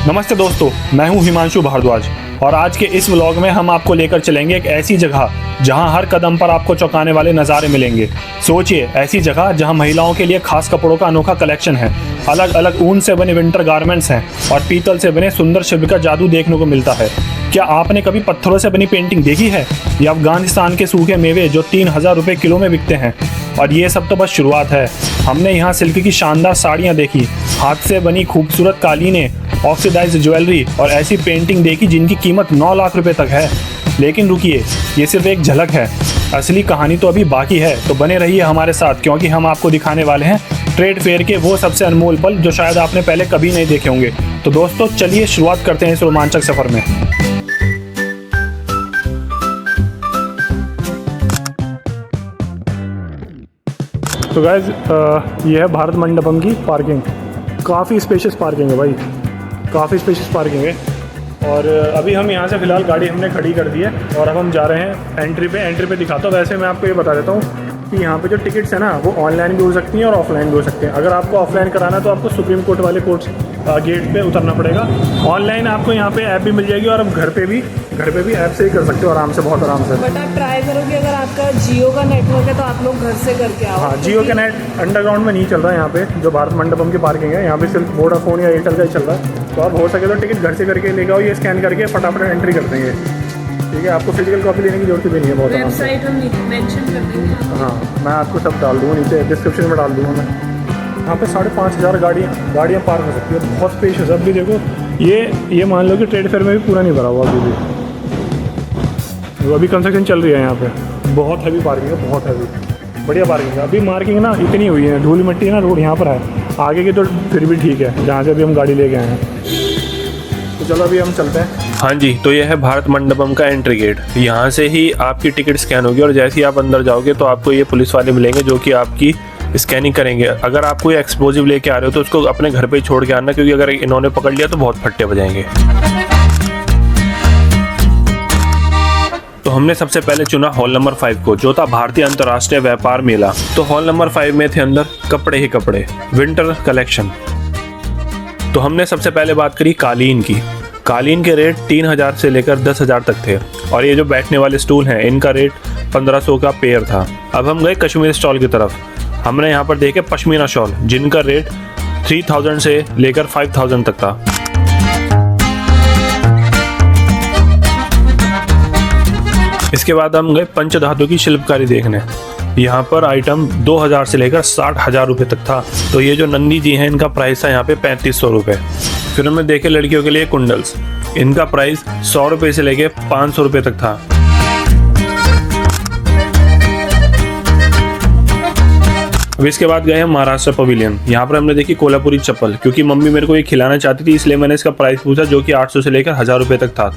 नमस्ते दोस्तों, मैं हूं हिमांशु भारद्वाज और आज के इस व्लॉग में हम आपको लेकर चलेंगे एक ऐसी जगह जहां हर कदम पर आपको चौंकाने वाले नज़ारे मिलेंगे। सोचिए, ऐसी जगह जहां महिलाओं के लिए खास कपड़ों का अनोखा कलेक्शन है, अलग अलग ऊन से बने विंटर गारमेंट्स हैं और पीतल से बने सुंदर शिल्प का जादू देखने को मिलता है। क्या आपने कभी पत्थरों से बनी पेंटिंग देखी है या अफगानिस्तान के सूखे मेवे जो 3000 रुपये किलो में बिकते हैं? और ये सब तो बस शुरुआत है। हमने यहाँ सिल्क की शानदार साड़ियाँ देखी, हाथ से बनी खूबसूरत कालीनें, ऑक्सीडाइज्ड ज्वेलरी और ऐसी पेंटिंग देखी जिनकी कीमत 9 लाख रुपए तक है। लेकिन रुकिए, ये सिर्फ एक झलक है, असली कहानी तो अभी बाकी है। तो बने रहिए हमारे साथ, क्योंकि हम आपको दिखाने वाले हैं ट्रेड फेयर के वो सबसे अनमोल पल जो शायद आपने पहले कभी नहीं देखे होंगे। तो दोस्तों, चलिए शुरुआत करते हैं इस रोमांचक सफ़र में। तो गाइस, ये है भारत मंडपम की पार्किंग। काफ़ी स्पेशियस पार्किंग है भाई, काफ़ी स्पेशियस पार्किंग है। और अभी हम यहाँ से फ़िलहाल गाड़ी हमने खड़ी कर दी है और अब हम जा रहे हैं एंट्री पे दिखाता हूँ। वैसे मैं आपको ये बता देता हूँ कि यहाँ पे जो टिकट्स है ना, वो ऑनलाइन भी हो सकती हैं और ऑफलाइन भी हो सकते हैं। अगर आपको ऑफलाइन कराना है तो आपको सुप्रीम कोर्ट वाले कोर्ट गेट पे उतरना पड़ेगा। ऑनलाइन आपको यहाँ पे ऐप भी मिल जाएगी और आप घर पे भी ऐप से ही कर सकते हो आराम से, बहुत आराम से। बट आप ट्राई करोगे, अगर आपका जियो का नेटवर्क है तो आप लोग घर से करके आओ। हाँ, जियो का नेट अंडरग्राउंड में नहीं चल रहा है यहाँ पे। जो भारत मंडपम की पार्किंग है, यहाँ पे सिर्फ वोडाफोन या एयरटेल का ही चल रहा है। तो आप हो सके तो टिकट घर से करके लेके आओ, ये स्कैन करके फटाफट एंट्री कर देंगे। ठीक है, आपको फिजिकल कॉपी लेने की जरूरत भी नहीं है। बहुत वेबसाइट हम मेंशन कर देंगे। हाँ, मैं आपको सब डाल दूँगा, नीचे डिस्क्रिप्शन में डाल दूँगा मैं। यहाँ पे 5500 गाड़ियाँ पार्क हो सकती है। बहुत स्पेशियस है। अभी देखो, ये मान लो कि ट्रेड फेयर में भी पूरा नहीं भरा हुआ अभी भी। वो अभी कंस्ट्रक्शन चल रही है यहाँ पे। बहुत हैवी पार्किंग है, बहुत हैवी, बढ़िया पार्किंग है। अभी मार्किंग ना इतनी हुई है, धूल मिट्टी ना रोड यहाँ पर है। आगे की तो फिर भी ठीक है, जहाँ से अभी हम गाड़ी लेके आए हैं। तो चलो अभी हम चलते हैं। हाँ जी, तो यह है भारत मंडपम का एंट्री गेट। यहाँ से ही आपकी टिकट स्कैन होगी और जैसे ही आप अंदर जाओगे तो आपको ये पुलिस वाले मिलेंगे जो कि आपकी स्कैनिंग करेंगे। अगर आप कोई एक्सप्लोजिव लेके आ रहे हो तो उसको अपने घर पे ही छोड़ के आना, क्योंकि अगर इन्होंने पकड़ लिया तो बहुत फट्टे बजाएंगे। तो हमने सबसे पहले चुना हॉल नंबर 5 को, जो था भारतीय अंतर्राष्ट्रीय व्यापार मेला। तो हॉल नंबर 5 में थे अंदर कपड़े ही कपड़े, विंटर कलेक्शन। तो हमने सबसे पहले बात करी कालीन की। कालीन के रेट 3000 से लेकर 10,000 तक थे और ये जो बैठने वाले स्टूल हैं इनका रेट 1500 का पेयर था। अब हम गए कश्मीर स्टॉल की तरफ। हमने यहाँ पर देखे पश्मीना शॉल, जिनका रेट 3000 से लेकर 5000 तक था। इसके बाद हम गए पंचधातु की शिल्पकारी देखने। यहाँ पर आइटम 2000 से लेकर 60,000 रुपये तक था। तो ये जो नंदी जी हैं, इनका प्राइस था यहाँ पे 3500 रुपये। फिर हमने देखे लड़कियों के लिए कुंडल्स, इनका प्राइस 100 रुपये से लेकर 500 रुपये तक था। अब इसके बाद गए हम महाराष्ट्र पवेलियन। यहाँ पर हमने देखी कोल्हापुरी चप्पल, क्योंकि मम्मी मेरे को ये खिलाना चाहती थी, इसलिए मैंने इसका प्राइस पूछा, जो कि 800 से लेकर 1000 रुपये तक था।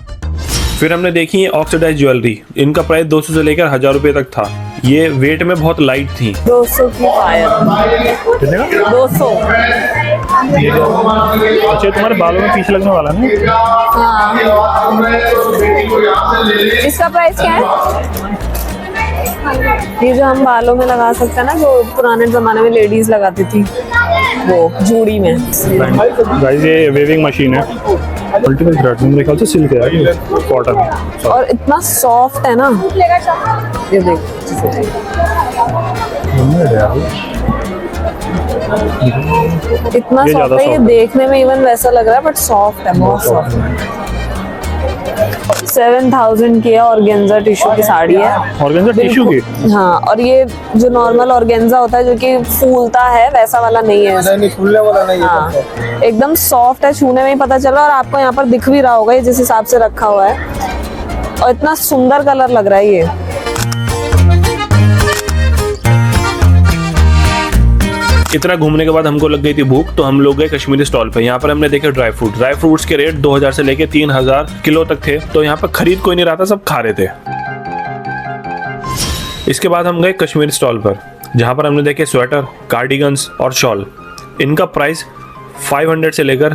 फिर हमने देखी ऑक्सीडाइज्ड ज्वेलरी, इनका प्राइस 200 से लेकर 1000 रुपये तक था। ये वेट में बहुत लाइट थी। 200 की पायल। कितने का? 200। अच्छा, तुम्हारे बालों में पीछे लगने वाला ना? हाँ। इसका प्राइस क्या है? ये जो हम बालों में लगा सकते हैं ना, जो पुराने जमाने में लेडीज लगाती थी, वो जूड़ी में। गाइस, ये वेविंग मशीन है, मल्टीपल थ्रेड, मेरे ख्याल से सिल्क है, कॉटन। और इतना सॉफ्ट है ना, ये देख। इतना सॉफ्ट है, ये देखने में इवन वैसा लग रहा है, बट सॉफ्ट है, बहुत सॉफ्ट है। 7000 की है, ऑर्गेन्जा टिश्यू की साड़ी है। ऑर्गेन्जा टिश्यू की? हाँ, और ये जो नॉर्मल ऑर्गेन्जा होता है जो कि फूलता है, वैसा वाला नहीं है। नहीं, फूलने वाला नहीं है। हाँ, एकदम सॉफ्ट है, छूने में ही पता चल रहा है। और आपको यहाँ पर दिख भी रहा होगा ये जिस हिसाब से रखा हुआ है, और इतना सुंदर कलर लग रहा है ये। इतना घूमने के बाद हमको लग गई थी भूख, तो हम लोग गए कश्मीरी स्टॉल पे। यहाँ पर हमने देखे ड्राई फ्रूट्स के रेट 2000 से लेके 3000 किलो तक थे। तो यहाँ पर खरीद कोई नहीं रहा था, सब खा रहे थे। इसके बाद हम गए कश्मीर स्टॉल पर, जहाँ पर हमने देखे स्वेटर, कार्डिगन्स और शॉल। इनका प्राइस 500 से लेकर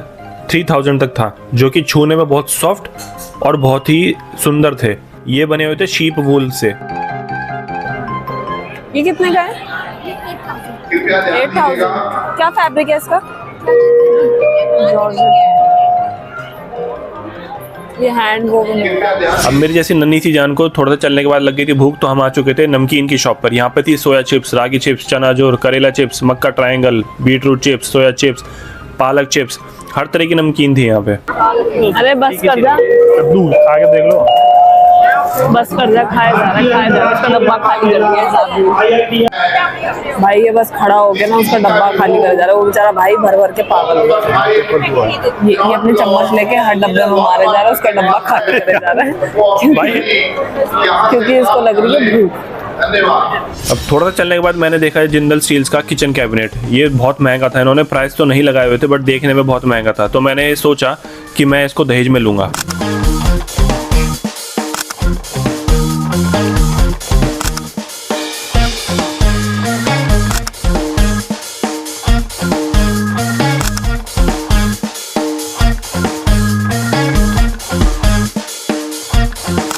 3000 तक था, जो कि छूने में बहुत सॉफ्ट और बहुत ही सुंदर थे। ये बने हुए थे शीप वूल से। ये कितने का है? 8000। क्या फैब्रिक है इसका? ये हैंड वो मिलता है। अब मेरी जैसी नन्ही सी जान को थोड़ा सा चलने के बाद लग गई थी भूख, तो हम आ चुके थे नमकीन की शॉप पर। यहाँ पे थी सोया चिप्स, रागी चिप्स, चना जोर, करेला चिप्स, मक्का triangle, beetroot chips, soya chips, पालक चिप्स, हर तरह की नमकीन थी यहाँ पे। अरे बस कर जा, आगे देख लो। बस कर जा, खाए जा रहा है, उसका डब्बा खाली कर दिया भाई। ये बस खड़ा हो गया ना, उसका डब्बा खाली कर जा रहा है वो बेचारा भाई, भर भर के पागल हो गया। ये अपने चम्मच लेके हर डब्बे में मारे जा रहा है, उसका डब्बा खाली करे जा रहा है क्योंकि इसको लग रही है भूख। अब थोड़ा सा चलने के बाद मैंने देखा है जिंदल स्टील्स का किचन कैबिनेट। ये बहुत महंगा था, इन्होंने प्राइस तो नहीं लगाए हुए थे बट देखने में बहुत महंगा था, तो मैंने सोचा कि मैं इसको दहेज में लूँगा।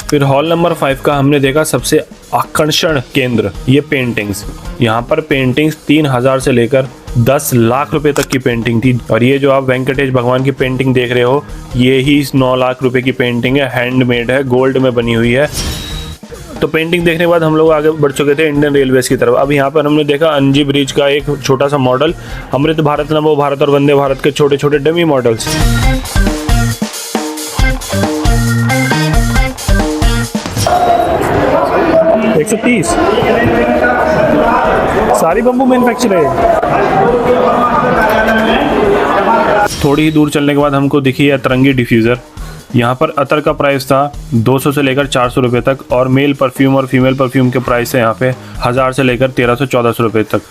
फिर हॉल नंबर 5 का हमने देखा सबसे आकर्षण केंद्र, ये पेंटिंग्स। यहाँ पर पेंटिंग्स 3000 से लेकर 10 लाख रुपए तक की पेंटिंग थी। और ये जो आप वेंकटेश भगवान की पेंटिंग देख रहे हो, ये ही 9 लाख रुपए की पेंटिंग है, हैंडमेड है, गोल्ड में बनी हुई है। तो पेंटिंग देखने के बाद हम लोग आगे बढ़ चुके थे इंडियन रेलवेज की तरफ। अब यहाँ पर हमने देखा अंजी ब्रिज का एक छोटा सा मॉडल, अमृत भारत, नमो भारत और वंदे भारत के छोटे छोटे डमी मॉडल्स। $130 सारी बम्बू मैन्युफैक्चर है। थोड़ी ही दूर चलने के बाद हमको दिखी है अतरंगी डिफ्यूज़र। यहाँ पर अतर का प्राइस था 200 से लेकर 400 रुपये तक, और मेल परफ्यूम और फीमेल परफ्यूम के प्राइस है यहाँ पे 1000 से लेकर 1300-1400 रुपये तक।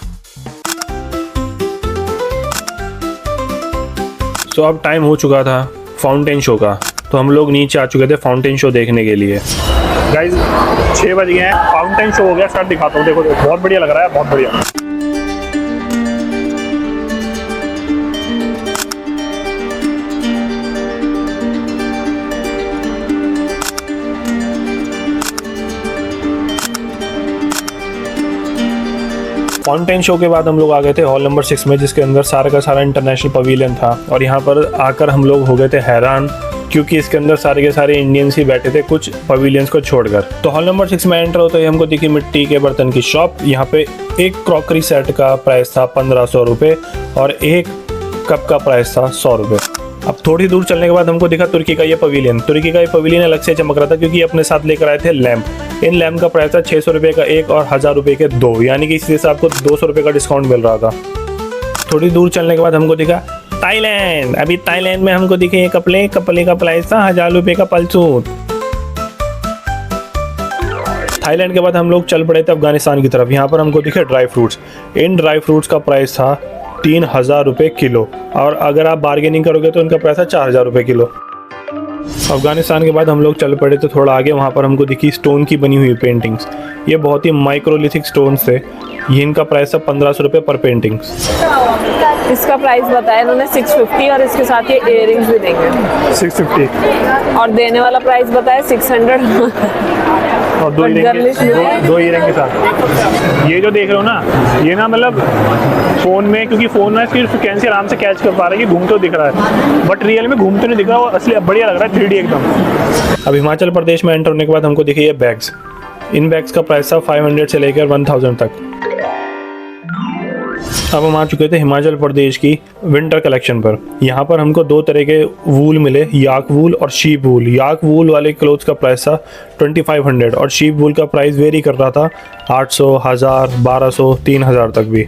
तो अब टाइम हो चुका था फाउंटेन शो का, तो हम लोग नीचे आ चुके थे फाउंटेन शो देखने के लिए। गाइस 6 बज गए हैं, फाउंटेन शो हो गया, स्टार्ट दिखाता हूँ। देखो बहुत बढ़िया लग रहा है, बहुत बढ़िया। फाउंटेन शो के बाद हम लोग आ गए थे हॉल नंबर 6 में, जिसके अंदर सारा का सारा इंटरनेशनल पवेलियन था। और यहाँ पर आकर हम लोग हो गए थे हैरान, क्योंकि इसके अंदर सारे के सारे इंडियंस ही बैठे थे, कुछ पवेलियंस को छोड़कर। तो हॉल नंबर 6 में एंटर होते ही हमको दिखी मिट्टी के बर्तन की शॉप। यहाँ पे एक क्रॉकरी सेट का प्राइस था 1500 रुपये और एक कप का प्राइस था 100 रुपये। अब थोड़ी दूर चलने के बाद हमको दिखा तुर्की का ये पवेलियन। तुर्की का ये पवेलियन अलग से चमक रहा था, क्योंकि अपने साथ लेकर आए थे लैम्प। इन लैम्प का प्राइस था 600 रुपये का एक और 1000 रुपये के 2, यानी कि इससे आपको 200 रुपये का डिस्काउंट मिल रहा था। थोड़ी दूर चलने के बाद हमको दिखा थाईलैंड। अभी थाईलैंड में हमको दिखे ये कपड़े का प्राइस था 1000 रुपये का पलसूट। थाईलैंड के बाद हम लोग चल पड़े थे अफगानिस्तान की तरफ। यहाँ पर हमको दिखे dry fruits. In dry fruits का प्राइस था 3000 रुपये किलो, और अगर आप बार्गेनिंग करोगे तो इनका प्राइस है 4000 रुपये किलो। अफगानिस्तान के बाद हम लोग चल पड़े तो थोड़ा आगे, वहाँ पर हमको दिखी स्टोन की बनी हुई पेंटिंग्स। ये बहुत ही माइक्रोलिथिक स्टोन्स थे। ये इनका प्राइस था 1500 रुपये पर पेंटिंग्स। इसका प्राइस बताया इन्होंने 650, और इसके साथ ये इयररिंग्स भी देंगे 650, और देने वाला प्राइस बताया 600 और दो ईयरिंग के साथ। ये जो देख रहे हो ना, ये ना मतलब फ़ोन में, क्योंकि फ़ोन में इसकी फ्रिक्वेंसी आराम से कैच कर पा रहा है, कि घूमते दिख रहा है, बट रियल में घूमते नहीं दिख रहा, और असली बढ़िया लग रहा है, 3D एकदम। अब हिमाचल प्रदेश में एंटर होने के बाद हमको दिखे ये बैग्स। इन बैग्स का प्राइस था 500 से लेकर 1000 तक। अब हम आ चुके थे हिमाचल प्रदेश की विंटर कलेक्शन पर। यहाँ पर हमको 2 तरह के वूल मिले, याक वूल और शीप वूल। याक वूल वाले क्लोथ्स का प्राइस था 2500, और शीप वूल का प्राइस वेरी कर रहा था 800, 1000, 1200, 3000 तक भी।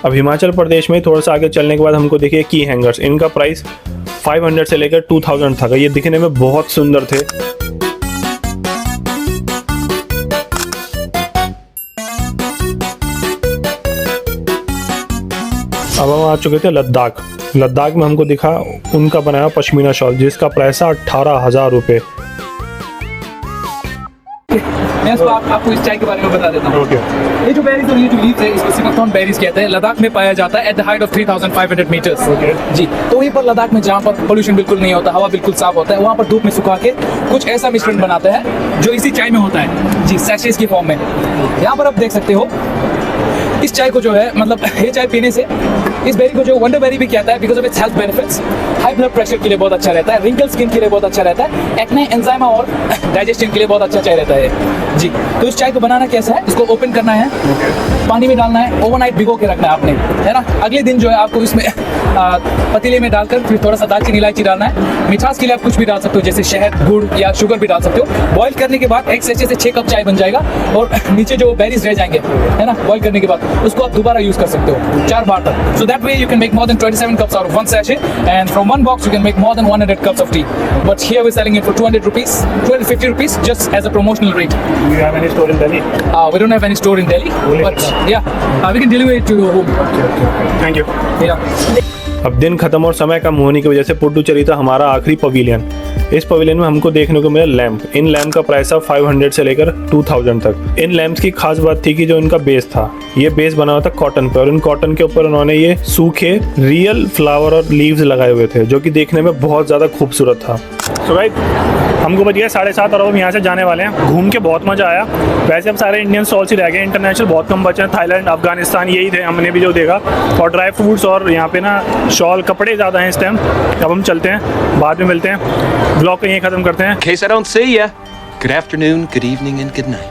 अब हिमाचल प्रदेश में थोड़ा सा आगे चलने के बाद हमको देखिए की हैंगर्स। इनका प्राइस 500 से लेकर 2000 था। ये दिखने में बहुत सुंदर थे। अब हम आ चुके थे लद्दाख। लद्दाख में हमको दिखा उनका बनाया पश्मीना शॉल, जिसका प्राइस था 18,000 रुपये। मैं आपको इस चाय के बारे में बता देता हूँ। ये जो बेरीज और ये जो लीव्स है, इसको सिमकथॉर्न बेरीज कहते हैं। लद्दाख में पाया जाता है at the height of 3500 metres. जी, तो वहीं पर लद्दाख में जहाँ पर पोल्यूशन बिल्कुल नहीं होता, हवा बिल्कुल साफ होता है, वहाँ पर धूप में सुखा के कुछ ऐसा मिश्रण बनाते हैं जो इसी चाय में होता है। जी, सैशेस की फॉर्म में। यहाँ पर आप देख सकते हो इस चाय को जो है मतलब ये चाय पीने से इस बेरी को जो वंडर बेरी भी कहता है because of its health benefits, high blood pressure के लिए बहुत अच्छा रहता है, रिंकल स्किन के लिए बहुत अच्छा रहता है, एक्ने, एंजाइमा और डाइजेशन के लिए बहुत अच्छा चाय रहता है जी। तो इस चाय को बनाना कैसा है, इसको ओपन करना है, पानी में डालना है, ओवरनाइट भिगो के रखना है आपने, है ना। अगले दिन जो है आपको इसमें पतीले में डालकर फिर थोड़ा सा दालचीनी इलायची डालना है। मिठास के लिए आप कुछ भी डाल सकते हो, जैसे शहद, गुड़ या शुगर भी डाल सकते हो। बॉईल करने के बाद 1 सैशे से 6 कप चाय बन जाएगा और नीचे जो बेरीज रह जाएंगे, है ना, बॉईल करने के बाद उसको आप दोबारा यूज कर सकते हो 4 बार तक। So that way you can make more than 27 cups out of 1 sachet, and from one box you can make more than 100 cups of tea. But here we're selling it for 200 rupees, 250 rupees just as a promotional rate. Do you have any store in Delhi? We don't have any store in Delhi, but yeah, we can deliver it to your home. Thank you. Yeah. अब दिन खत्म और समय कम होने की वजह से पुडुचेरी था हमारा आखिरी पवेलियन। इस पवेलियन में हमको देखने को मिला लैंप। इन लैंप का प्राइस था 500 से लेकर 2000 तक। इन लैंप्स की खास बात थी कि जो इनका बेस था, ये बेस बना हुआ था कॉटन पे और इन कॉटन के ऊपर उन्होंने ये सूखे रियल फ्लावर और लीव्स लगाए हुए थे जो कि देखने में बहुत ज़्यादा खूबसूरत था। सो गाइस, हमको बच गया 7:30 और अब हम यहाँ से जाने वाले हैं। घूम के बहुत मज़ा आया। वैसे अब सारे इंडियन स्टॉल्स ही रह गए, इंटरनेशनल बहुत कम बचे हैं। थाईलैंड, अफगानिस्तान यही थे हमने भी जो देखा, और ड्राई फ्रूट्स और यहाँ पे ना शॉल, कपड़े ज़्यादा हैं इस टाइम। अब हम चलते हैं, बाद में मिलते हैं। ब्लॉग को यहीं ख़त्म करते हैं। In case I don't see ya, good afternoon, good evening, and good night.